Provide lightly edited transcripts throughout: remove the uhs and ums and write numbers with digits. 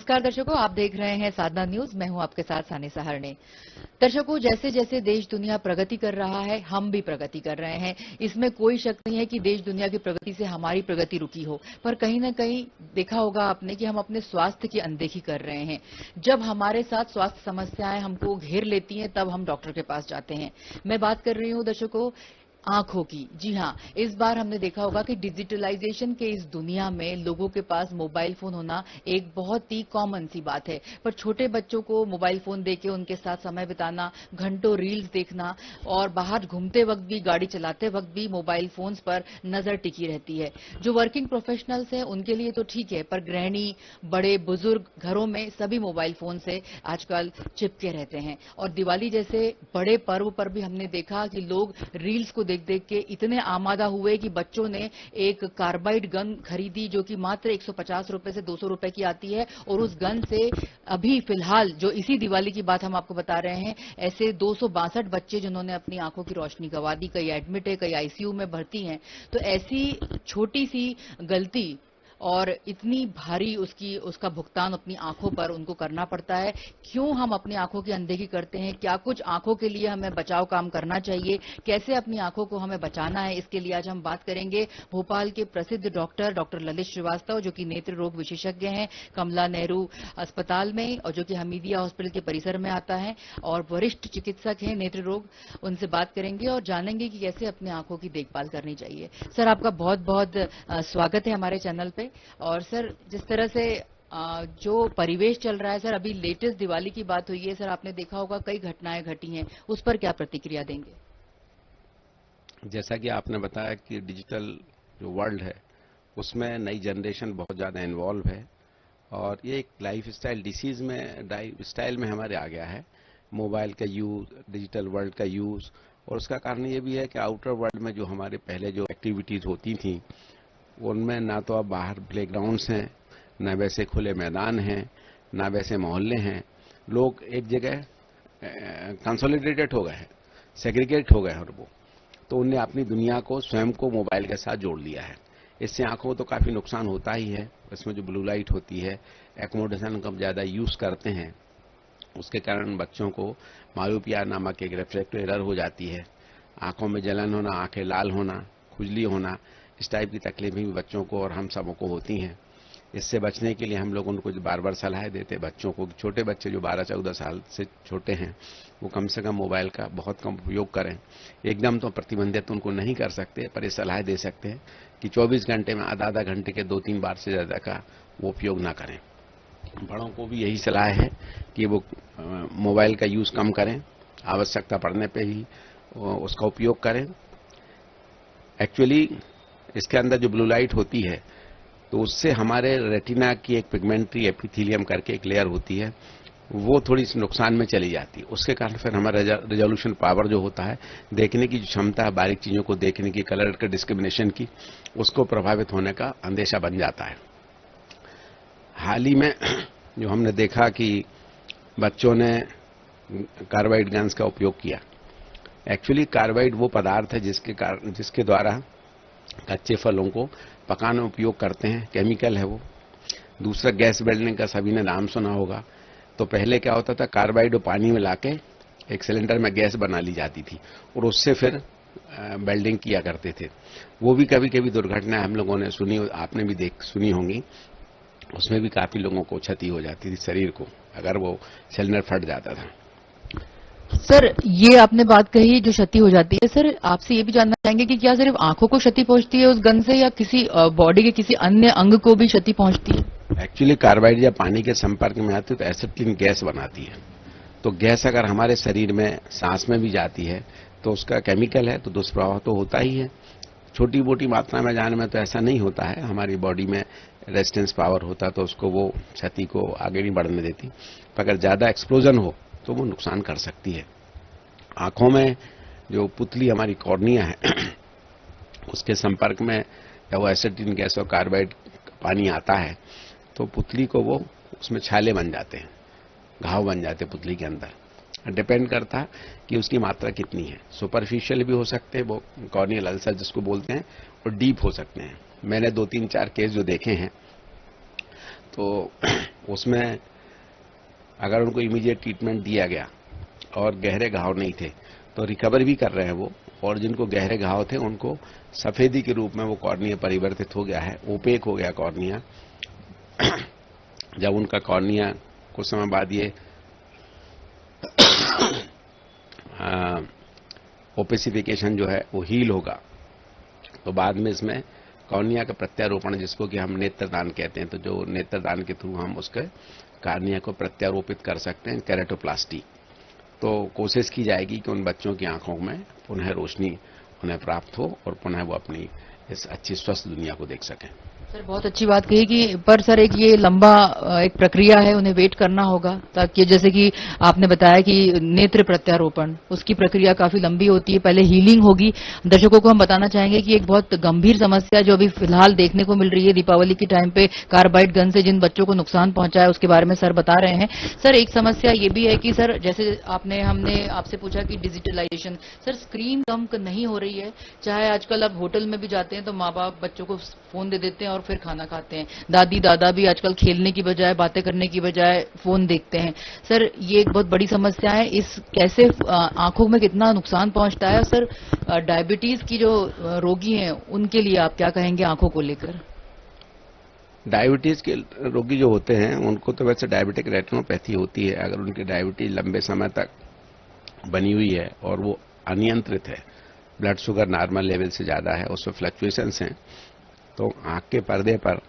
नमस्कार दर्शकों, आप देख रहे हैं साधना न्यूज। मैं हूं आपके साथ सानी सहारने। दर्शकों, जैसे जैसे देश दुनिया प्रगति कर रहा है, हम भी प्रगति कर रहे हैं। इसमें कोई शक नहीं है कि देश दुनिया की प्रगति से हमारी प्रगति रुकी हो, पर कहीं ना कहीं देखा होगा आपने कि हम अपने स्वास्थ्य की अनदेखी कर रहे हैं। जब हमारे साथ स्वास्थ्य समस्याएं हमको घेर लेती हैं, तब हम डॉक्टर के पास जाते हैं। मैं बात कर रही हूं दर्शकों आंखों की। जी हां, इस बार हमने देखा होगा कि डिजिटलाइजेशन के इस दुनिया में लोगों के पास मोबाइल फोन होना एक बहुत ही कॉमन सी बात है। पर छोटे बच्चों को मोबाइल फोन देके उनके साथ समय बिताना, घंटों रील्स देखना और बाहर घूमते वक्त भी, गाड़ी चलाते वक्त भी मोबाइल फोन्स पर नजर टिकी रहती है। जो वर्किंग प्रोफेशनल्स हैं उनके लिए तो ठीक है, पर गृहिणी, बड़े बुजुर्ग घरों में सभी मोबाइल फोन से आजकल चिपके रहते हैं। और दिवाली जैसे बड़े पर्व पर भी हमने देखा कि लोग रील्स को देख देख के इतने आमादा हुए कि बच्चों ने एक कार्बाइड गन खरीदी जो कि मात्र 150 रुपए से 200 रुपए की आती है। और उस गन से अभी फिलहाल जो इसी दिवाली की बात हम आपको बता रहे हैं, ऐसे 262 बच्चे जिन्होंने अपनी आंखों की रोशनी गंवा दी, कई एडमिट है, कई आईसीयू में भर्ती हैं। तो ऐसी छोटी सी गलती और इतनी भारी उसका भुगतान अपनी आंखों पर उनको करना पड़ता है। क्यों हम अपनी आंखों की अनदेखी करते हैं? क्या कुछ आंखों के लिए हमें बचाव काम करना चाहिए? कैसे अपनी आंखों को हमें बचाना है? इसके लिए आज हम बात करेंगे भोपाल के प्रसिद्ध डॉक्टर ललित श्रीवास्तव, जो कि नेत्र रोग विशेषज्ञ हैं कमला नेहरू अस्पताल में, और जो कि हमीदिया हॉस्पिटल के परिसर में आता है और वरिष्ठ चिकित्सक हैं नेत्र रोग। उनसे बात करेंगे और जानेंगे कि कैसे अपनी आंखों की देखभाल करनी चाहिए। सर, आपका बहुत बहुत स्वागत है हमारे चैनल पे। और सर, जिस तरह से जो परिवेश चल रहा है सर, अभी लेटेस्ट दिवाली की बात हुई है सर, आपने देखा होगा कई घटनाएं घटी हैं, उस पर क्या प्रतिक्रिया देंगे? जैसा कि आपने बताया कि डिजिटल जो वर्ल्ड है उसमें नई जनरेशन बहुत ज़्यादा इन्वॉल्व है और ये एक लाइफ स्टाइल डिसीज में, लाइफ स्टाइल में हमारे आ गया है मोबाइल का यूज़, डिजिटल वर्ल्ड का यूज़। और उसका कारण ये भी है कि आउटर वर्ल्ड में जो हमारे पहले जो एक्टिविटीज़ होती थी उनमें ना तो अब बाहर प्लेग्राउंड्स हैं, ना वैसे खुले मैदान हैं, ना वैसे मोहल्ले हैं। लोग एक जगह कंसोलिडेटेड हो गए हैं, सेग्रीगेट हो गए हैं और वो तो उनने अपनी दुनिया को, स्वयं को मोबाइल के साथ जोड़ लिया है। इससे आंखों को तो काफ़ी नुकसान होता ही है। इसमें जो ब्लू लाइट होती है, एकोमोडेशन का ज़्यादा यूज़ करते हैं, उसके कारण बच्चों को मायोपिया नामक एक रिफ्रैक्टिव एरर हो जाती है। आंखों में जलन होना, आंखें लाल होना, खुजली होना, इस टाइप की तकलीफें भी बच्चों को और हम सबों को होती हैं। इससे बचने के लिए हम लोग उनको बार बार सलाह देते हैं बच्चों को, छोटे बच्चे जो 12-14 साल से छोटे हैं वो कम से कम मोबाइल का बहुत कम उपयोग करें। एकदम तो प्रतिबंधित उनको नहीं कर सकते, पर ये सलाह दे सकते हैं कि 24 घंटे में आधा घंटे के 2-3 बार से ज़्यादा का वो उपयोग ना करें। बड़ों को भी यही सलाह है कि वो मोबाइल का यूज़ कम करें, आवश्यकता पड़ने पे ही उसका उपयोग करें। एक्चुअली इसके अंदर जो ब्लू लाइट होती है तो उससे हमारे रेटिना की एक पिगमेंट्री एपिथेलियम करके एक लेयर होती है, वो थोड़ी सी नुकसान में चली जाती है। उसके कारण फिर हमारा रेजोल्यूशन पावर जो होता है, देखने की जो क्षमता है, बारीक चीज़ों को देखने की, कलर के डिस्क्रिमिनेशन की, उसको प्रभावित होने का अंदेशा बन जाता है। हाल ही में जो हमने देखा कि बच्चों ने कार्बाइड गन्स का उपयोग किया। एक्चुअली कार्बाइड वो पदार्थ है जिसके द्वारा कच्चे फलों को पकाने में उपयोग करते हैं, केमिकल है वो। दूसरा, गैस वेल्डिंग का सभी ने नाम सुना होगा। तो पहले क्या होता था, कार्बाइड और पानी में लाके एक सिलेंडर में गैस बना ली जाती थी और उससे फिर वेल्डिंग किया करते थे। वो भी कभी कभी दुर्घटना हम लोगों ने सुनी, आपने भी सुनी होंगी। उसमें भी काफी लोगों को क्षति हो जाती थी शरीर को, अगर वो सिलेंडर फट जाता था। सर, ये आपने बात कही जो क्षति हो जाती है, सर आपसे ये भी जानना चाहेंगे कि क्या सिर्फ आंखों को क्षति पहुंचती है उस गन से, या किसी बॉडी के किसी अन्य अंग को भी क्षति पहुंचती है? एक्चुअली कार्बाइड जब पानी के संपर्क में आती है तो एसिटिलीन गैस बनाती है। तो गैस अगर हमारे शरीर में, सांस में भी जाती है तो उसका केमिकल है, तो दुष्प्रभाव तो होता ही है। छोटी मोटी मात्रा में जाने में तो ऐसा नहीं होता है, हमारी बॉडी में रेजिस्टेंस पावर होता तो उसको वो क्षति को आगे नहीं बढ़ने देती। पर अगर ज्यादा एक्सप्लोजन हो तो वो नुकसान कर सकती है। आंखों में जो पुतली हमारी कॉर्निया है उसके संपर्क में जब वो एसिटिलीन गैस और कार्बाइड पानी आता है तो पुतली को वो, उसमें छाले बन जाते हैं, घाव बन जाते हैं पुतली के अंदर। डिपेंड करता है कि उसकी मात्रा कितनी है। सुपरफिशियल भी हो सकते हैं वो कॉर्नियल अल्सर जिसको बोलते हैं, और डीप हो सकते हैं। मैंने 2-3-4 केस जो देखे हैं तो उसमें अगर उनको इमीडिएट ट्रीटमेंट दिया गया और गहरे घाव नहीं थे तो रिकवर भी कर रहे हैं वो, और जिनको गहरे घाव थे उनको सफेदी के रूप में वो कॉर्निया परिवर्तित हो गया है, ओपेक हो गया कॉर्निया। जब उनका कॉर्निया कुछ समय बाद ये ओपेसिफिकेशन जो है वो हील होगा तो बाद में इसमें कॉर्निया का प्रत्यारोपण, जिसको कि हम नेत्रदान कहते हैं, तो जो नेत्रदान के थ्रू हम उसके कॉर्निया को प्रत्यारोपित कर सकते हैं, केराटोप्लास्टी। तो कोशिश की जाएगी कि उन बच्चों की आंखों में पुनः रोशनी उन्हें प्राप्त हो और पुनः वो अपनी इस अच्छी स्वस्थ दुनिया को देख सकें। सर बहुत अच्छी बात कही कि पर सर एक ये लंबा एक प्रक्रिया है, उन्हें वेट करना होगा, ताकि जैसे कि आपने बताया कि नेत्र प्रत्यारोपण उसकी प्रक्रिया काफी लंबी होती है, पहले हीलिंग होगी। दर्शकों को हम बताना चाहेंगे कि एक बहुत गंभीर समस्या जो अभी फिलहाल देखने को मिल रही है दीपावली के टाइम पे कार्बाइड गन से जिन बच्चों को नुकसान पहुंचा है उसके बारे में सर बता रहे हैं। सर एक समस्या ये भी है कि सर जैसे हमने आपसे पूछा कि डिजिटलाइजेशन, सर स्क्रीन कम नहीं हो रही है, चाहे आजकल अब होटल में भी जाते हैं तो माँ बाप बच्चों को फोन दे देते हैं और फिर खाना खाते हैं, दादी दादा भी आजकल खेलने की बजाय बातें करने की बजाय फोन देखते हैं। सर ये एक बहुत बड़ी समस्या है, इस कैसे आंखों में कितना नुकसान पहुंचता है। और सर डायबिटीज की जो रोगी हैं उनके लिए आप क्या कहेंगे आंखों को लेकर? डायबिटीज के रोगी जो होते हैं उनको तो वैसे डायबिटिक रेटिनोपैथी होती है। अगर उनकी डायबिटीज लंबे समय तक बनी हुई है और वो अनियंत्रित है, ब्लड शुगर नॉर्मल लेवल से ज्यादा है, उसमें फ्लक्चुएशंस हैं, तो आंख के पर्दे पर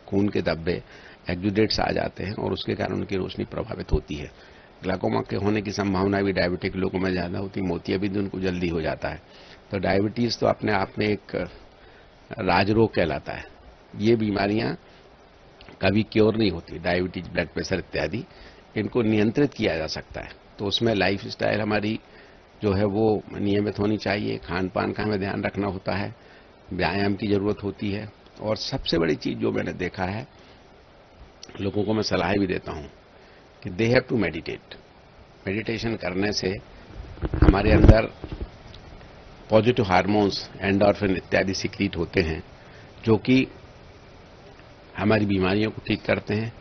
खून के धब्बे, एक्जुडेट्स आ जाते हैं और उसके कारण उनकी रोशनी प्रभावित होती है। ग्लाइकोमा के होने की संभावना भी डायबिटिक लोगों में ज्यादा होती है, मोतियाबिंद उनको जल्दी हो जाता है। तो डायबिटीज तो अपने आप में एक राजरोग कहलाता है। ये बीमारियां कभी क्योर नहीं होती, डायबिटीज, ब्लड प्रेशर इत्यादि, इनको नियंत्रित किया जा सकता है। तो उसमें लाइफ स्टाइल हमारी जो है वो नियमित होनी चाहिए, खान पान का हमें ध्यान रखना होता है, व्यायाम की जरूरत होती है, और सबसे बड़ी चीज जो मैंने देखा है, लोगों को मैं सलाह भी देता हूं कि they have to meditate. Meditation करने से हमारे अंदर पॉजिटिव हार्मोन्स, एंडोर्फिन इत्यादि सिक्रीट होते हैं जो कि हमारी बीमारियों को ठीक करते हैं,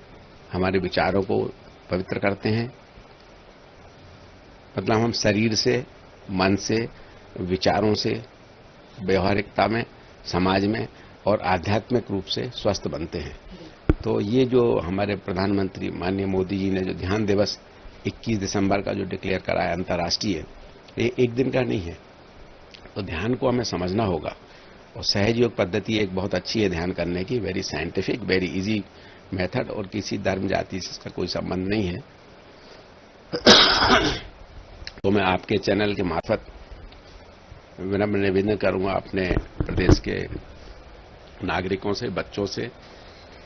हमारे विचारों को पवित्र करते हैं। मतलब हम शरीर से, मन से, विचारों से, व्यवहारिकता में, समाज में और आध्यात्मिक रूप से स्वस्थ बनते हैं। तो ये जो हमारे प्रधानमंत्री माननीय मोदी जी ने जो ध्यान दिवस 21 दिसंबर का जो डिक्लेयर करा है अंतर्राष्ट्रीय, ये एक दिन का नहीं है। तो ध्यान को हमें समझना होगा, और सहज योग पद्धति एक बहुत अच्छी है ध्यान करने की, very scientific, very easy method, और किसी धर्म जाति से इसका कोई संबंध नहीं है। तो मैं आपके चैनल के मार्फत विनम्र निवेदन करूंगा अपने प्रदेश के नागरिकों से, बच्चों से,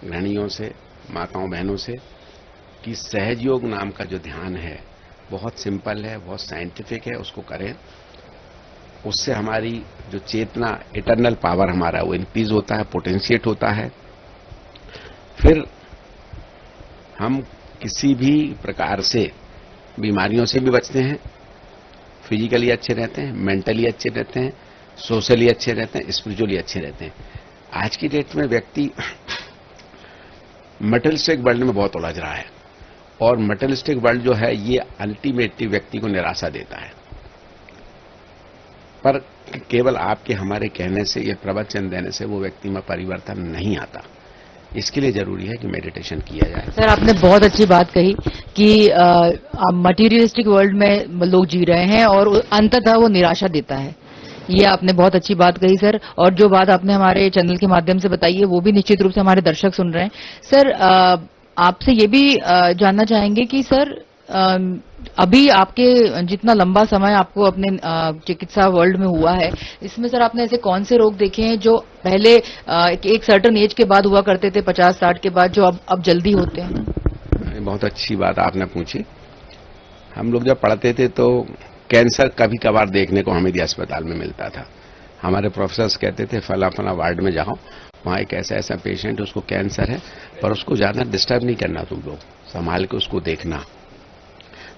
गृहिणियों से, माताओं बहनों से, कि सहज योग नाम का जो ध्यान है बहुत सिंपल है, बहुत साइंटिफिक है, उसको करें। उससे हमारी जो चेतना, इटर्नल पावर हमारा वो इंक्रीज होता है, पोटेंशिएट होता है। फिर हम किसी भी प्रकार से बीमारियों से भी बचते हैं, फिजिकली अच्छे रहते हैं, मेंटली अच्छे रहते हैं, सोशली अच्छे रहते हैं, स्पिरिचुअली अच्छे रहते हैं। आज की डेट में व्यक्ति मटेरियलिस्टिक वर्ल्ड में बहुत उलझ रहा है, और मटेरियलिस्टिक वर्ल्ड जो है ये अल्टीमेटली व्यक्ति को निराशा देता है। पर केवल आपके हमारे कहने से, ये प्रवचन देने से वो व्यक्ति में परिवर्तन नहीं आता। इसके लिए जरूरी है कि मेडिटेशन किया जाए। सर आपने बहुत अच्छी बात कही कि मटेरियलिस्टिक वर्ल्ड में लोग जी रहे हैं और अंततः वो निराशा देता है। ये आपने बहुत अच्छी बात कही सर, और जो बात आपने हमारे चैनल के माध्यम से बताई है वो भी निश्चित रूप से हमारे दर्शक सुन रहे हैं। सर आपसे ये भी जानना चाहेंगे कि सर अभी आपके जितना लंबा समय आपको अपने चिकित्सा वर्ल्ड में हुआ है, इसमें सर आपने ऐसे कौन से रोग देखे हैं जो पहले एक सर्टेन एज के बाद हुआ करते थे, 50-60 के बाद, जो अब जल्दी होते हैं? बहुत अच्छी बात आपने पूछी। हम लोग जब पढ़ते थे तो कैंसर कभी कभार देखने को हमें अस्पताल में मिलता था। हमारे प्रोफेसर्स कहते थे फला फला वार्ड में जाओ, वहां एक ऐसा ऐसा पेशेंट, उसको कैंसर है, पर उसको ज्यादा डिस्टर्ब नहीं करना, तुम लोग संभाल के उसको देखना।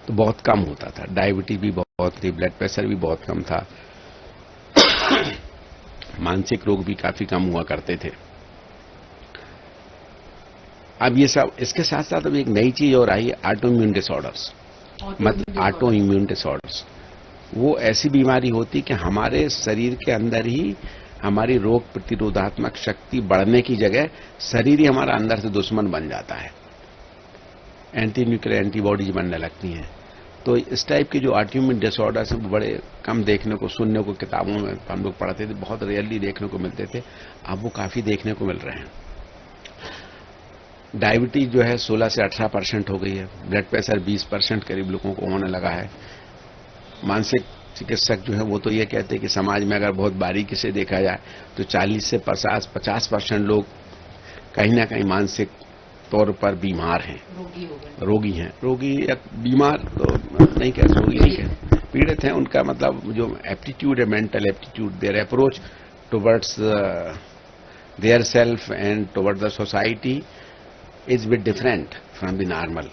तो बहुत कम होता था, डायबिटीज भी बहुत थी, ब्लड प्रेशर भी बहुत कम था, मानसिक रोग भी काफी कम हुआ करते थे। अब ये सब इसके साथ साथ अब एक नई चीज और आई है, ऑटो इम्यून डिसऑर्डर्स। मतलब ऑटो इम्यून डिसऑर्डर्स वो ऐसी बीमारी होती कि हमारे शरीर के अंदर ही हमारी रोग प्रतिरोधात्मक शक्ति बढ़ने की जगह शरीर ही हमारा अंदर से दुश्मन बन जाता है, एंटी न्यूक्लियर एंटीबॉडीज बनने लगती हैं। तो इस टाइप के जो ऑटोइम्यून डिसऑर्डर्स हैं बड़े कम देखने को, सुनने को किताबों में हम लोग पढ़ते थे, बहुत रेयरली देखने को मिलते थे, अब वो काफी देखने को मिल रहे हैं। डायबिटीज जो है 16 से 18% हो गई है, ब्लड प्रेशर 20% करीब लोगों को होने लगा है। मानसिक चिकित्सक जो है वो तो ये कहते हैं कि समाज में अगर बहुत बारीकी से देखा जाए तो 40 से 50% लोग कहीं ना कहीं मानसिक तौर पर बीमार हैं, रोगी हैं। रोगी या बीमार तो नहीं कह, रोगी नहीं कह, पीड़ित हैं। उनका मतलब जो एप्टीट्यूड है, mental aptitude, there approach towards their self and towards the society is bit different from the normal.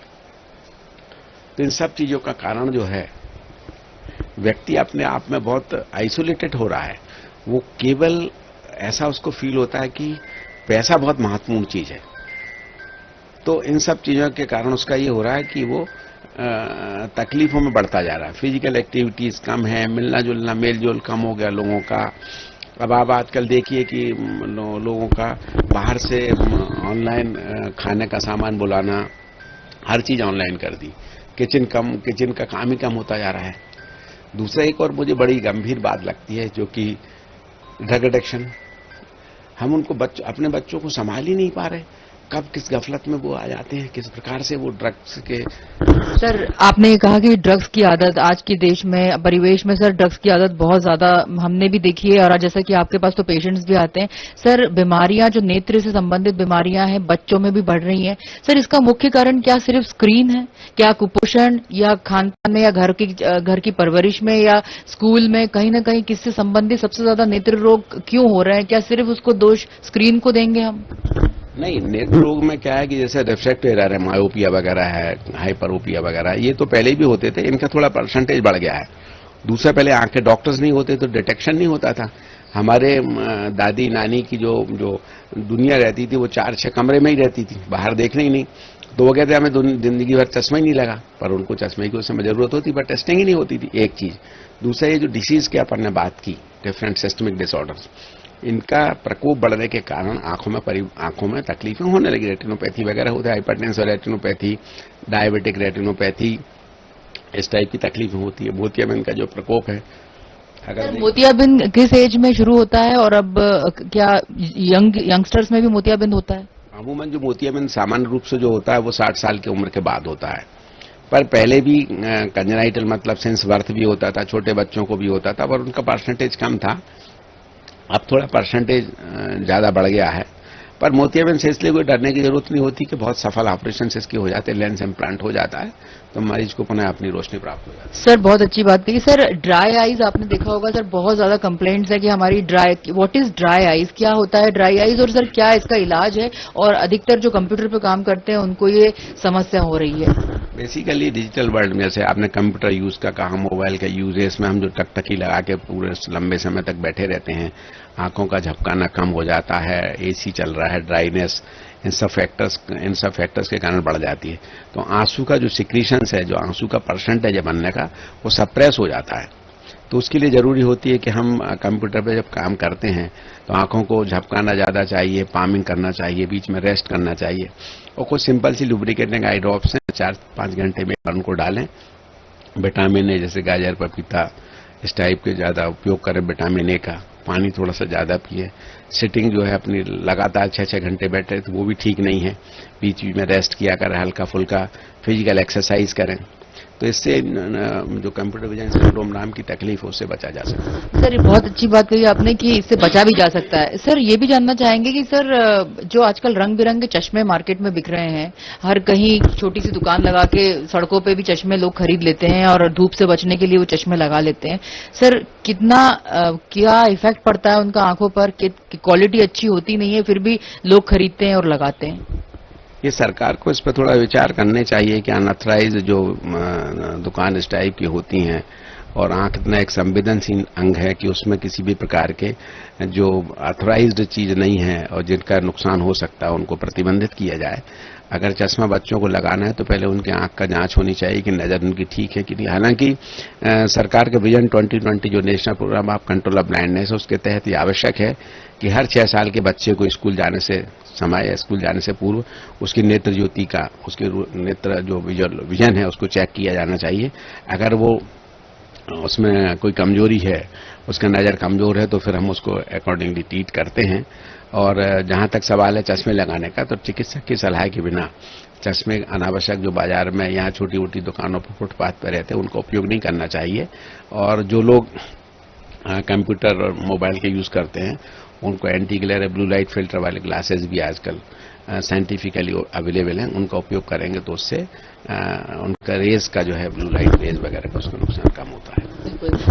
तो इन सब चीजों का कारण जो है, व्यक्ति अपने आप में बहुत आइसोलेटेड हो रहा है। वो केवल ऐसा उसको फील होता है कि पैसा बहुत महत्वपूर्ण चीज है। तो इन सब चीजों के कारण उसका ये हो रहा है कि वो तकलीफों में बढ़ता जा रहा है। फिजिकल एक्टिविटीज कम है, मिलना जुलना, मेल जोल कम हो गया लोगों का। अब आप आजकल देखिए कि लोगों का बाहर से ऑनलाइन खाने का सामान बुलाना, हर चीज ऑनलाइन कर दी। किचन का काम ही कम होता जा रहा है। दूसरा एक और मुझे बड़ी गंभीर बात लगती है, जो कि ड्रग एडिक्शन। हम उनको अपने बच्चों को संभाल ही नहीं पा रहे, कब किस गफलत में वो आ जाते हैं, किस प्रकार से वो ड्रग्स के। सर आपने कहा कि ड्रग्स की आदत आज के देश में, परिवेश में सर ड्रग्स की आदत बहुत ज्यादा हमने भी देखी है, और जैसा कि आपके पास तो पेशेंट्स भी आते हैं। सर बीमारियां जो नेत्र से संबंधित बीमारियां हैं बच्चों में भी बढ़ रही हैं। सर इसका मुख्य कारण क्या सिर्फ स्क्रीन है, क्या कुपोषण या खान पान में, या घर की परवरिश में, या स्कूल में कहीं ना कहीं किससे संबंधित सबसे ज्यादा नेत्र रोग क्यों हो रहे हैं? क्या सिर्फ उसको दोष स्क्रीन को देंगे हम? नहीं, नेत्र रोग में क्या है कि जैसे रिफ्रैक्टिव एरर है, मायोपिया वगैरह है, हाइपरोपिया वगैरह, ये तो पहले भी होते थे, इनका थोड़ा परसेंटेज बढ़ गया है। दूसरा, पहले आंख के डॉक्टर्स नहीं होते तो डिटेक्शन नहीं होता था। हमारे दादी नानी की जो दुनिया रहती थी वो 4-6 कमरे में ही रहती थी, बाहर देखने ही नहीं। तो वो कहते हमें जिंदगी भर चश्मा ही नहीं लगा, पर उनको चश्मे की उस समय जरूरत होती, पर टेस्टिंग ही नहीं होती थी, एक चीज। दूसरा, ये जो डिसीज की अपन ने बात की, डिफरेंट सिस्टमिक डिसऑर्डर्स, इनका प्रकोप बढ़ने के कारण आंखों में तकलीफें होने लगी। रेटिनोपैथी वगैरह होता है, हाइपरटेंशन रेटिनोपैथी, डायबिटिक रेटिनोपैथी, इस टाइप की तकलीफें होती है। मोतियाबिंद का जो प्रकोप है, अगर मोतियाबिंद किस एज में शुरू होता है, और अब क्या यंगस्टर्स में भी मोतियाबिंद होता है? अमूमन जो मोतियाबिंद सामान्य रूप से जो होता है वो 60 साल की उम्र के बाद होता है, पर पहले भी कंजेनाइटल मतलब सिंस बर्थ भी होता था, छोटे बच्चों को भी होता था, पर उनका परसेंटेज कम था। अब थोड़ा परसेंटेज ज्यादा बढ़ गया है। पर मोतियाबिंद से इसलिए कोई डरने की जरूरत नहीं होती कि बहुत सफल ऑपरेशन इसके हो जाते हैं, लेंस इम्प्लांट हो जाता है तो मरीज को पुनः अपनी रोशनी प्राप्त हो जाती है। सर बहुत अच्छी बात कही। सर ड्राई आईज आपने देखा होगा सर, बहुत ज्यादा कंप्लेंट्स है कि हमारी व्हाट इज ड्राई आईज, क्या होता है ड्राई आईज, और सर क्या इसका इलाज है? और अधिकतर जो कंप्यूटर पे काम करते हैं उनको ये समस्या हो रही है। बेसिकली डिजिटल वर्ल्ड में, जैसे आपने कंप्यूटर यूज का कहा, मोबाइल का यूज है, इसमें हम जो टकटकी लगा के पूरे लंबे समय तक बैठे रहते हैं, आंखों का झपकाना कम हो जाता है, एसी चल रहा है, ड्राइनेस, इन सब फैक्टर्स के कारण बढ़ जाती है। तो आंसू का जो सिक्रीशंस है, जो आंसू का परसेंटेज है बनने का, वो सप्रेस हो जाता है। तो उसके लिए जरूरी होती है कि हम कंप्यूटर पे जब काम करते हैं तो आंखों को झपकाना ज्यादा चाहिए, पामिंग करना चाहिए, बीच में रेस्ट करना चाहिए, और कुछ सिंपल सी लुब्रिकेटिंग आई ड्रॉप्स हैं, 4-5 घंटे में उनको डालें। विटामिन ए जैसे गाजर, पपीता, इस टाइप के ज्यादा उपयोग करें विटामिन ए का। पानी थोड़ा सा ज्यादा पिए। सिटिंग जो है अपनी लगातार 6-6 घंटे बैठे तो वो भी ठीक नहीं है, बीच बीच में रेस्ट किया करें, हल्का फुल्का फिजिकल एक्सरसाइज करें। तो इससे जो कंप्यूटर विजन सिंड्रोम नाम की तकलीफ है उससे बचा जा सकता है। सर ये बहुत अच्छी बात कही आपने कि इससे बचा भी जा सकता है। सर ये भी जानना चाहेंगे कि सर जो आजकल रंग बिरंगे चश्मे मार्केट में बिक रहे हैं, हर कहीं छोटी सी दुकान लगा के सड़कों पे भी चश्मे लोग खरीद लेते हैं और धूप से बचने के लिए वो चश्मे लगा लेते हैं। सर कितना क्या इफेक्ट पड़ता है उनका आंखों पर? क्वालिटी अच्छी होती नहीं है फिर भी लोग खरीदते हैं और लगाते हैं। ये सरकार को इस पर थोड़ा विचार करने चाहिए कि अनऑथराइज जो दुकान इस टाइप की होती हैं, और आंख इतना एक संवेदनशील अंग है कि उसमें किसी भी प्रकार के जो ऑथराइज्ड चीज नहीं है और जिनका नुकसान हो सकता है उनको प्रतिबंधित किया जाए। अगर चश्मा बच्चों को लगाना है तो पहले उनके आंख का जांच होनी चाहिए कि नजर उनकी ठीक है कि नहीं। हालांकि सरकार के विजन 2020 जो national programme of control of blindness, उसके तहत ये आवश्यक है कि हर 6 साल के बच्चे को स्कूल जाने से समय या स्कूल जाने से पूर्व उसकी नेत्र ज्योति का, उसके नेत्र जो विजन है उसको चेक किया जाना चाहिए। अगर वो उसमें कोई कमजोरी है, उसका नज़र कमजोर है, तो फिर हम उसको अकॉर्डिंगली ट्रीट करते हैं। और जहां तक सवाल है चश्मे लगाने का, तो चिकित्सक की सलाह के बिना चश्मे अनावश्यक जो बाजार में यहाँ छोटी मोटी दुकानों पर फुटपाथ पर रहते हैं उनका उपयोग नहीं करना चाहिए। और जो लोग कंप्यूटर और मोबाइल के यूज करते हैं उनको anti glare blue light filter वाले ग्लासेस भी आजकल साइंटिफिकली अवेलेबल हैं, उनका उपयोग करेंगे तो उससे उनका रेज का जो है ब्लू लाइट रेज वगैरह का उसका नुकसान कम होता है।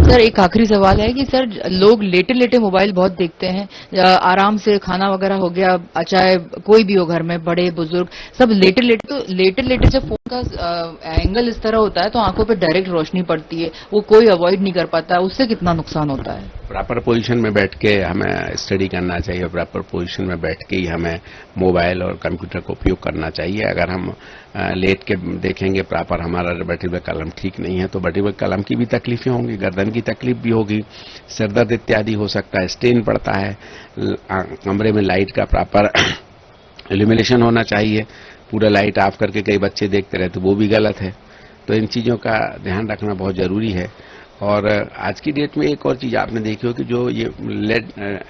सर एक आखिरी सवाल है कि सर लोग लेटे लेटे मोबाइल बहुत देखते हैं, आराम से खाना वगैरह हो गया, चाहे कोई भी हो घर में, बड़े बुजुर्ग सब लेटे लेटे जब फोन का एंगल इस तरह होता है तो आंखों पे डायरेक्ट रोशनी पड़ती है, वो कोई अवॉइड नहीं कर पाता, उससे कितना नुकसान होता है? प्रॉपर पोजीशन में बैठ के हमें स्टडी करना चाहिए, प्रॉपर पोजीशन में बैठ के ही हमें मोबाइल और कंप्यूटर का उपयोग करना चाहिए। अगर हम लेट के देखेंगे, प्रॉपर हमारा वर्टिब्रल कॉलम ठीक नहीं है तो वर्टिब्रल कॉलम की भी तकलीफें होंगी, गर्दन की तकलीफ भी होगी, सिरदर्द इत्यादि हो सकता है, स्ट्रेन पड़ता है। कमरे में लाइट का प्रॉपर इल्यूमिनेशन होना चाहिए, पूरा लाइट ऑफ करके कई बच्चे देखते रहते, वो भी गलत है। तो इन चीजों का ध्यान रखना बहुत जरूरी है। और आज की डेट में एक और चीज आपने देखी हो कि जो ये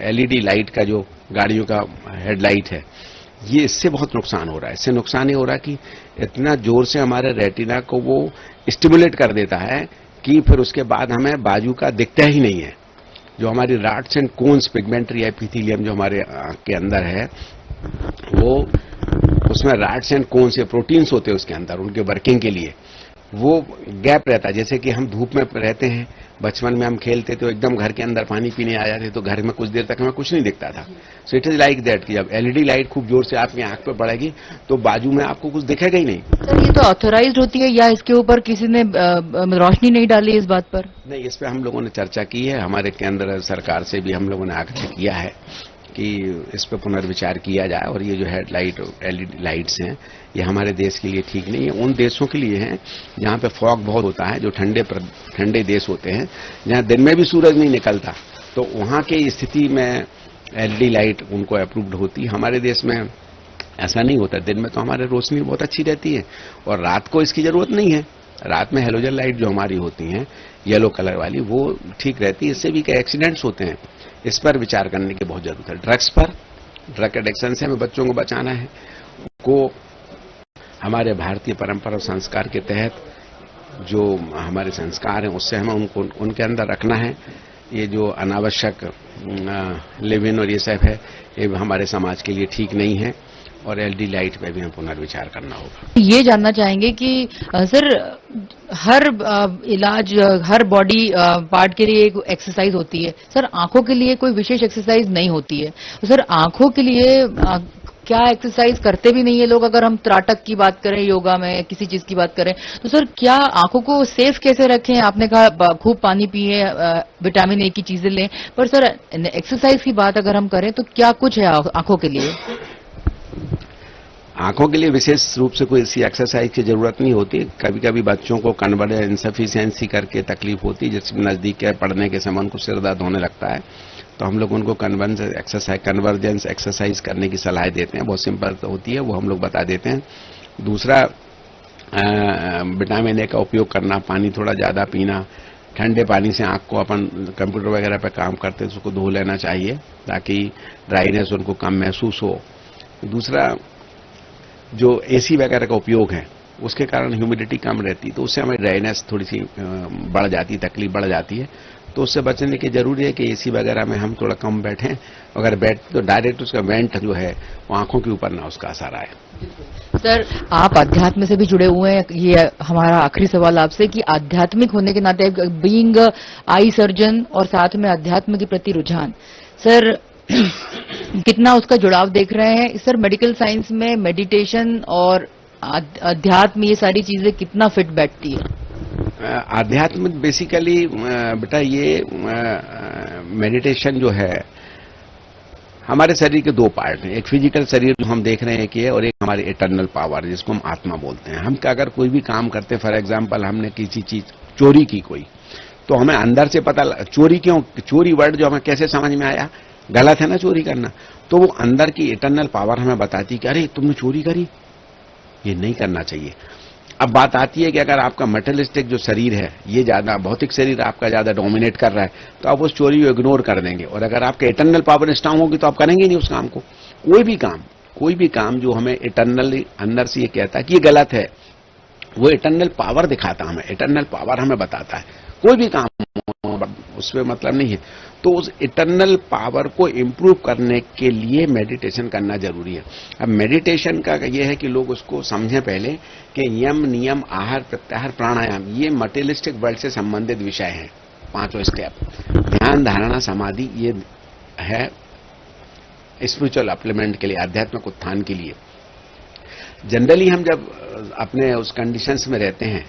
एलईडी लाइट का जो गाड़ियों का हेडलाइट है, ये इससे बहुत नुकसान हो रहा है। इससे नुकसान ये हो रहा है कि इतना जोर से हमारे रेटिना को वो स्टिमुलेट कर देता है कि फिर उसके बाद हमें बाजू का दिखता ही नहीं है। जो हमारी रॉड्स एंड कोन्स पिगमेंटरी एपिथेलियम जो हमारे आंख के अंदर है, वो उसमें रॉड्स एंड कोन्स या प्रोटीन्स होते हैं उसके अंदर, उनके वर्किंग के लिए वो गैप रहता है। जैसे कि हम धूप में रहते हैं, बचपन में हम खेलते थे तो एकदम घर के अंदर पानी पीने आ जाते तो घर में कुछ देर तक हमें कुछ नहीं दिखता था। So it is like that कि जब एलईडी लाइट खूब जोर से आपकी आंख पर पड़ेगी तो बाजू में आपको कुछ दिखेगा ही नहीं। सर ये तो ऑथोराइज्ड होती है या इसके ऊपर किसी ने रोशनी नहीं डाली इस बात पर? नहीं, इस पे हम लोगों ने चर्चा की है, हमारे केंद्र सरकार से भी हम लोगों ने आग्रह किया है कि इस पर पुनर्विचार किया जाए। और ये जो हेडलाइट एलईडी लाइट्स हैं ये हमारे देश के लिए ठीक नहीं है, उन देशों के लिए हैं जहाँ पे फॉग बहुत होता है, जो ठंडे देश होते हैं जहाँ दिन में भी सूरज नहीं निकलता, तो वहाँ की स्थिति में एलईडी लाइट उनको अप्रूव्ड होती है। हमारे देश में ऐसा नहीं होता, दिन में तो हमारे रोशनी बहुत अच्छी रहती है और रात को इसकी जरूरत नहीं है। रात में हेलोजन लाइट जो हमारी होती हैं येलो कलर वाली वो ठीक रहती है, इससे भी कई एक्सीडेंट्स होते हैं। इस पर विचार करने की बहुत जरूरत है। ड्रग्स पर, ड्रग एडिक्शन से हमें बच्चों को बचाना है, उनको हमारे भारतीय परंपरा और संस्कार के तहत जो हमारे संस्कार हैं उससे हमें उनको उनके अंदर रखना है। ये जो अनावश्यक लिव इन और ये सब है ये हमारे समाज के लिए ठीक नहीं है और एलईडी लाइट पे भी हम पुनर्विचार करना होगा। ये जानना चाहेंगे कि सर हर इलाज, हर बॉडी पार्ट के लिए एक एक्सरसाइज होती है, सर आंखों के लिए कोई विशेष एक्सरसाइज नहीं होती है, तो सर आंखों के लिए क्या एक्सरसाइज करते भी नहीं है लोग? अगर हम त्राटक की बात करें, योगा में किसी चीज की बात करें, तो सर क्या आंखों को सेफ कैसे रखें? आपने कहा खूब पानी पिए, विटामिन ए की चीजें लें, पर सर एक्सरसाइज की बात अगर हम करें तो क्या कुछ है आंखों के लिए? आंखों के लिए विशेष रूप से कोई ऐसी एक्सरसाइज की जरूरत नहीं होती। कभी कभी बच्चों को कन्वर्जन इनसफिशिएंसी करके तकलीफ होती है, जिसमें नजदीक के पढ़ने के समय उनको सिर दर्द होने लगता है, तो हम लोग उनको कन्वर्जेंस एक्सरसाइज करने की सलाह देते हैं। बहुत सिंपल तो होती है, वो हम लोग बता देते हैं। दूसरा, विटामिन ए का उपयोग करना, पानी थोड़ा ज्यादा पीना, ठंडे पानी से आंख को अपन कंप्यूटर वगैरह पे काम करते हैं तो उसको धो लेना चाहिए ताकि ड्राइनेस उनको कम महसूस हो। दूसरा, जो एसी वगैरह का उपयोग है उसके कारण ह्यूमिडिटी कम रहती है तो उससे हमें ड्राइनेस थोड़ी सी बढ़ जाती है, तकलीफ बढ़ जाती है, तो उससे बचने की जरूरी है कि एसी वगैरह में हम थोड़ा कम बैठें। अगर बैठते तो डायरेक्ट उसका वेंट जो है वो आंखों के ऊपर ना उसका असर आए। सर आप अध्यात्म से भी जुड़े हुए हैं, ये हमारा आखिरी सवाल आपसे कि आध्यात्मिक होने के नाते बीइंग आई सर्जन और साथ में अध्यात्म के प्रति रुझान, सर कितना उसका जुड़ाव देख रहे हैं? सर मेडिकल साइंस में मेडिटेशन और अध्यात्म ये सारी चीजें कितना फिट बैठती है? आध्यात्म बेसिकली बेटा ये मेडिटेशन जो है हमारे शरीर के दो पार्ट हैं, एक फिजिकल शरीर जो हम देख रहे हैं कि है, और एक हमारी इटर्नल पावर जिसको हम आत्मा बोलते हैं। हम अगर कोई भी काम करते, फॉर एग्जांपल हमने किसी चीज चोरी की कोई, तो हमें अंदर से पता चोरी क्यों, चोरी वर्ड जो हमें कैसे समझ में आया, गलत है ना चोरी करना, तो वो अंदर की इटर्नल पावर हमें बताती कि अरे तुमने चोरी करी, ये नहीं करना चाहिए। अब बात आती है कि अगर आपका मटेरियलिस्टिक जो शरीर है, ये ज्यादा भौतिक शरीर आपका ज्यादा डोमिनेट कर रहा है, तो आप उस चोरी को इग्नोर कर देंगे, और अगर आपका इटर्नल पावर स्ट्रांग होगी तो आप करेंगे नहीं उस काम को। कोई भी काम जो हमें इटर्नली अंदर से ये कहता है कि ये गलत है, वो इटर्नल पावर दिखाता हमें, इटर्नल पावर हमें बताता है। कोई भी काम उसमें मतलब नहीं है, तो उस इटर्नल पावर को इंप्रूव करने के लिए मेडिटेशन करना जरूरी है। अब मेडिटेशन का ये है कि लोग उसको समझें पहले कि यम, नियम, आहार, प्रत्याहार, प्राणायाम, ये मटेरियलिस्टिक वर्ल्ड से संबंधित विषय हैं। 5 स्टेप, ध्यान, धारणा, समाधि, ये है स्पिरिचुअल अपलिमेंट के लिए, आध्यात्मिक उत्थान के लिए। जनरली हम जब अपने उस कंडीशंस में रहते हैं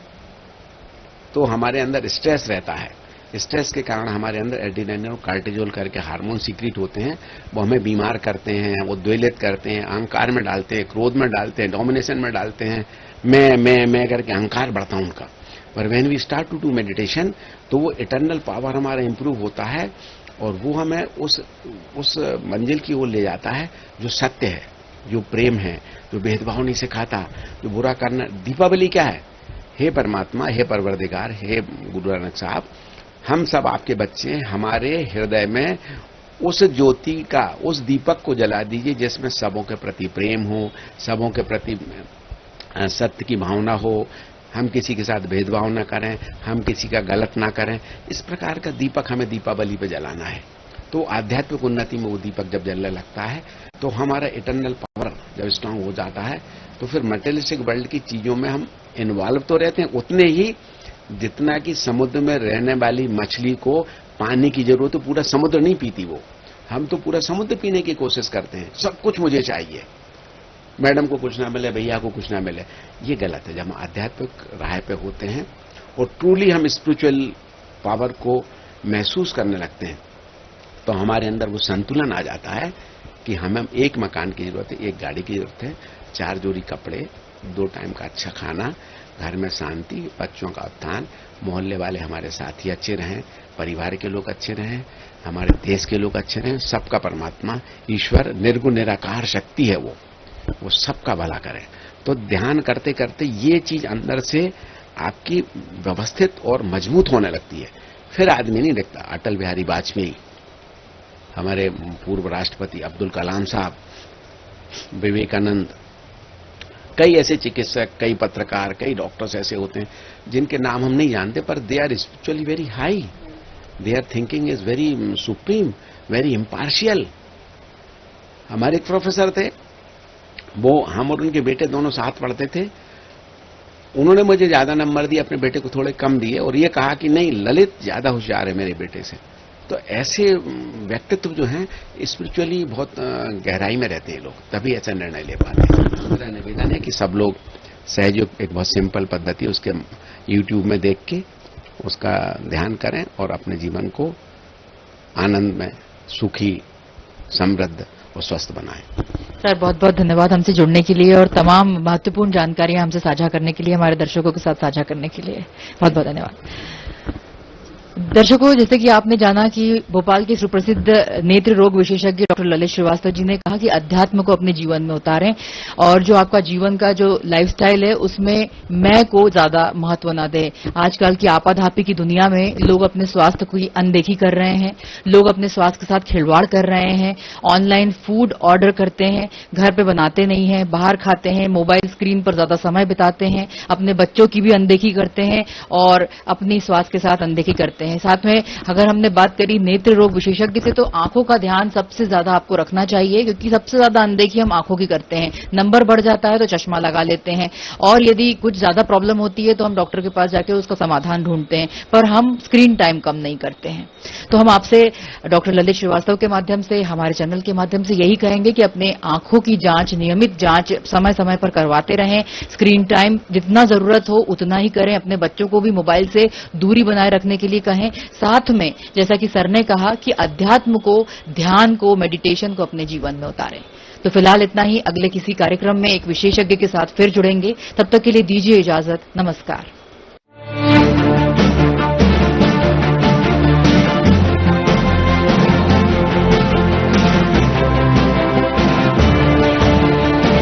तो हमारे अंदर स्ट्रेस रहता है, स्ट्रेस के कारण हमारे अंदर एड्रेनालिन और कार्टिजोल करके हार्मोन सीक्रेट होते हैं, वो हमें बीमार करते हैं, वो द्वेलित करते हैं, अहंकार में डालते हैं, क्रोध में डालते हैं, डोमिनेशन में डालते हैं, मैं करके अहंकार बढ़ता है उनका। पर when we start to do meditation, तो वो इटर्नल पावर हमारा इंप्रूव होता है और वो हमें उस मंजिल की ओर ले जाता है जो सत्य है, जो प्रेम है, जो भेदभाव नहीं सिखाता, जो बुरा करना। दीपावली क्या है? हे परमात्मा, हे परवरदिगार, हे गुरु नानक साहब, हम सब आपके बच्चे हैं, हमारे हृदय में उस ज्योति का, उस दीपक को जला दीजिए जिसमें सबों के प्रति प्रेम हो, सबों के प्रति सत्य की भावना हो, हम किसी के साथ भेदभाव न करें, हम किसी का गलत ना करें। इस प्रकार का दीपक हमें दीपावली पे जलाना है। तो आध्यात्मिक उन्नति में वो दीपक जब जलने लगता है तो हमारा इटर्नल पावर जब स्ट्रांग हो जाता है, तो फिर मटेरियलिस्टिक वर्ल्ड की चीजों में हम इन्वॉल्व तो रहते हैं उतने ही जितना कि समुद्र में रहने वाली मछली को पानी की जरूरत है। पूरा समुद्र नहीं पीती वो, हम तो पूरा समुद्र पीने की कोशिश करते हैं। सब कुछ मुझे चाहिए, मैडम को कुछ ना मिले, भैया को कुछ ना मिले, ये गलत है। जब हम आध्यात्मिक राह पे होते हैं और ट्रूली हम स्पिरिचुअल पावर को महसूस करने लगते हैं, तो हमारे अंदर वो संतुलन आ जाता है कि हमें एक मकान की जरूरत है, एक गाड़ी की जरूरत है, 4 जोड़ी कपड़े, 2 टाइम का अच्छा खाना, घर में शांति, बच्चों का उत्थान, मोहल्ले वाले हमारे साथी अच्छे रहें, परिवार के लोग अच्छे रहें, हमारे देश के लोग अच्छे रहें, सबका परमात्मा ईश्वर निर्गुण निराकार शक्ति है, वो सबका भला करे। तो ध्यान करते करते ये चीज अंदर से आपकी व्यवस्थित और मजबूत होने लगती है। फिर आदमी नहीं दिखता। अटल बिहारी वाजपेयी, हमारे पूर्व राष्ट्रपति अब्दुल कलाम साहब, विवेकानंद, कई ऐसे चिकित्सक, कई पत्रकार, कई डॉक्टर्स ऐसे होते हैं जिनके नाम हम नहीं जानते, पर they are spiritually very high, their thinking is very supreme, very impartial. हमारे एक प्रोफेसर थे, वो हम और उनके बेटे दोनों साथ पढ़ते थे। उन्होंने मुझे ज्यादा नंबर दिए, अपने बेटे को थोड़े कम दिए, और ये कहा कि नहीं, ललित ज्यादा होशियार है मेरे बेटे से। तो ऐसे व्यक्तित्व जो हैं स्पिरिचुअली बहुत गहराई में रहते हैं लोग, तभी ऐसा निर्णय ले पाते हैं। मेरा निवेदन है कि सब लोग सहयोग, एक बहुत सिंपल पद्धति उसके यूट्यूब में देख के उसका ध्यान करें और अपने जीवन को आनंद में, सुखी, समृद्ध और स्वस्थ बनाएं। सर, बहुत बहुत धन्यवाद हमसे जुड़ने के लिए और तमाम महत्वपूर्ण जानकारियां हमसे साझा करने के लिए, हमारे दर्शकों के साथ साझा करने के लिए बहुत बहुत धन्यवाद। दर्शकों, जैसे कि आपने जाना कि भोपाल के सुप्रसिद्ध नेत्र रोग विशेषज्ञ डॉक्टर ललित श्रीवास्तव जी ने कहा कि अध्यात्म को अपने जीवन में उतारें और जो आपका जीवन का जो लाइफस्टाइल है उसमें मैं को ज्यादा महत्व न दें। आजकल की आपाधापी की दुनिया में लोग अपने स्वास्थ्य की अनदेखी कर रहे हैं, लोग अपने स्वास्थ्य के साथ खिलवाड़ कर रहे हैं, ऑनलाइन फूड ऑर्डर करते हैं, घर पे बनाते नहीं हैं, बाहर खाते हैं, मोबाइल स्क्रीन पर ज्यादा समय बिताते हैं, अपने बच्चों की भी अनदेखी करते हैं और अपनी स्वास्थ्य के साथ अनदेखी करते हैं। साथ में अगर हमने बात करी नेत्र रोग विशेषज्ञ से, तो आंखों का ध्यान सबसे ज्यादा आपको रखना चाहिए, क्योंकि सबसे ज्यादा अनदेखी हम आंखों की करते हैं। नंबर बढ़ जाता है तो चश्मा लगा लेते हैं, और यदि कुछ ज्यादा प्रॉब्लम होती है तो हम डॉक्टर के पास जाके उसका समाधान ढूंढते हैं, पर हम स्क्रीन टाइम कम नहीं करते हैं। तो हम आपसे डॉक्टर ललित श्रीवास्तव के माध्यम से, हमारे चैनल के माध्यम से यही कहेंगे कि अपने आंखों की जांच, नियमित जांच समय समय पर करवाते रहें। स्क्रीन टाइम जितना जरूरत हो उतना ही करें। अपने बच्चों को भी मोबाइल से दूरी बनाए रखने के लिए कहें। रहें, साथ में जैसा कि सर ने कहा कि अध्यात्म को, ध्यान को, मेडिटेशन को अपने जीवन में उतारें। तो फिलहाल इतना ही। अगले किसी कार्यक्रम में एक विशेषज्ञ के साथ फिर जुड़ेंगे। तब तक के लिए दीजिए इजाजत। नमस्कार।